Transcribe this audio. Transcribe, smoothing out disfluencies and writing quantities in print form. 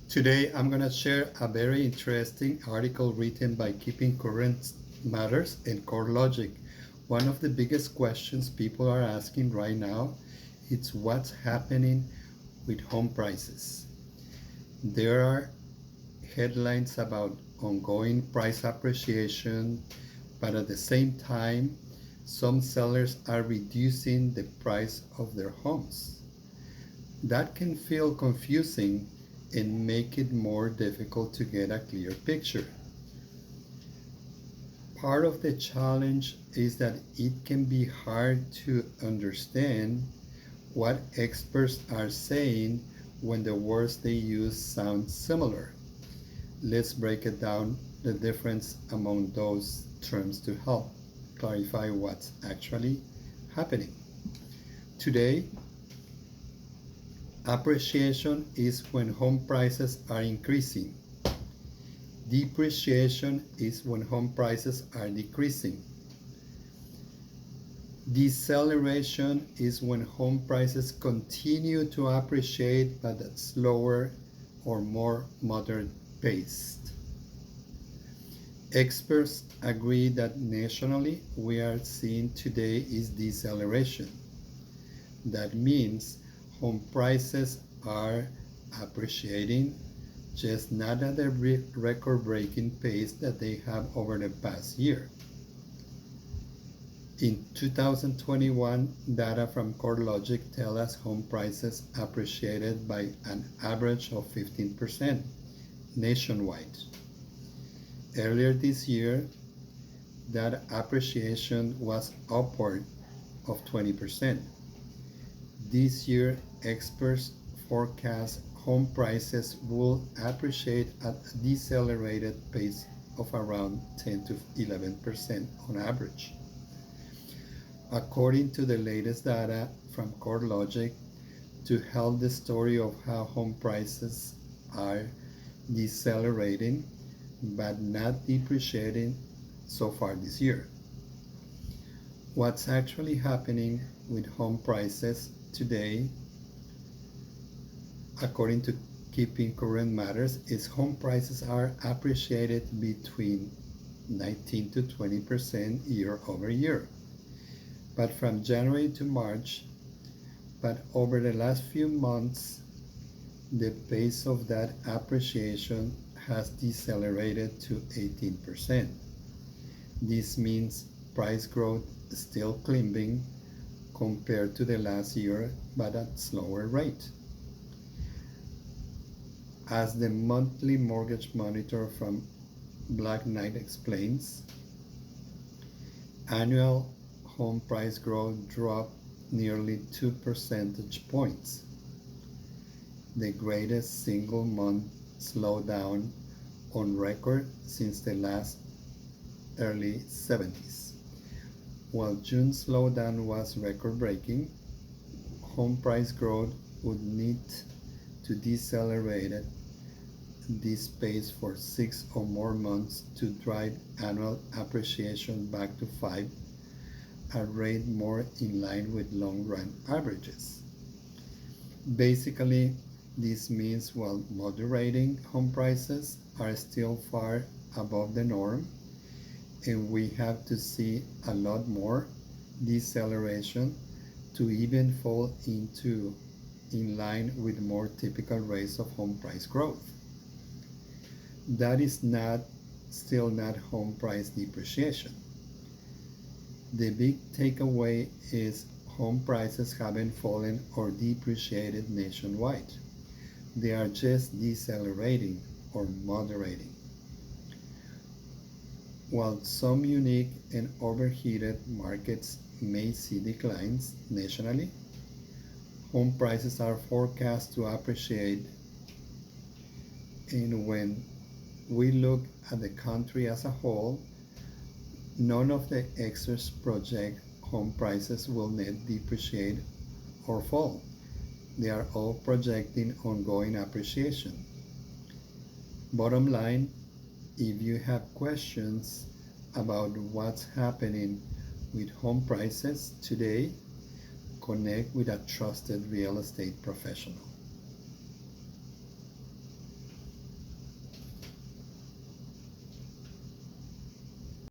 Today I'm going to share a very interesting article written by Keeping Current Matters in Corelogic. One of the biggest questions people are asking right now is what's happening with home prices. There are headlines about ongoing price appreciation, but at the same time, some sellers are reducing the price of their homes. That can feel confusing and make it more difficult to get a clear picture. Part of the challenge is that it can be hard to understand what experts are saying when the words they use sound similar. Let's break it down the difference among those terms to help clarify what's actually happening. Today, appreciation is when home prices are increasing. Depreciation is when home prices are decreasing. Deceleration is when home prices continue to appreciate but at slower or more moderate pace. Experts agree that nationally we are seeing today is deceleration. That means home prices are appreciating, just not at the record-breaking pace that they have over the past year. In 2021, data from Corelogic tell us home prices appreciated by an average of 15% nationwide. Earlier this year, that appreciation was upward of 20%. This year, experts forecast home prices will appreciate at a decelerated pace of around 10 to 11% on average. According to the latest data from Corelogic, to help the story of how home prices are decelerating but not depreciating so far this year. What's actually happening with home prices today, according to Keeping Current Matters, is home prices are appreciated between 19 to 20% year over year. But from January to March, but over the last few months, the pace of that appreciation has decelerated to 18%. This means price growth is still climbing compared to the last year, but at slower rate. As the monthly mortgage monitor from Black Knight explains, annual home price growth dropped nearly 2 percentage points, the greatest single month slowdown on record since the last early 70s. While June's slowdown was record-breaking, home price growth would need to decelerate at this pace for 6 or more months to drive annual appreciation back to 5, a rate more in line with long-run averages. Basically, this means while moderating, home prices are still far above the norm, and we have to see a lot more deceleration to even fall into in line with more typical rates of home price growth. That is still not home price depreciation. The big takeaway is home prices haven't fallen or depreciated nationwide. They are just decelerating or moderating. While some unique and overheated markets may see declines nationally, home prices are forecast to appreciate. And when we look at the country as a whole, none of the experts project home prices will net depreciate or fall. They are all projecting ongoing appreciation. Bottom line, if you have questions about what's happening with home prices today, connect with a trusted real estate professional.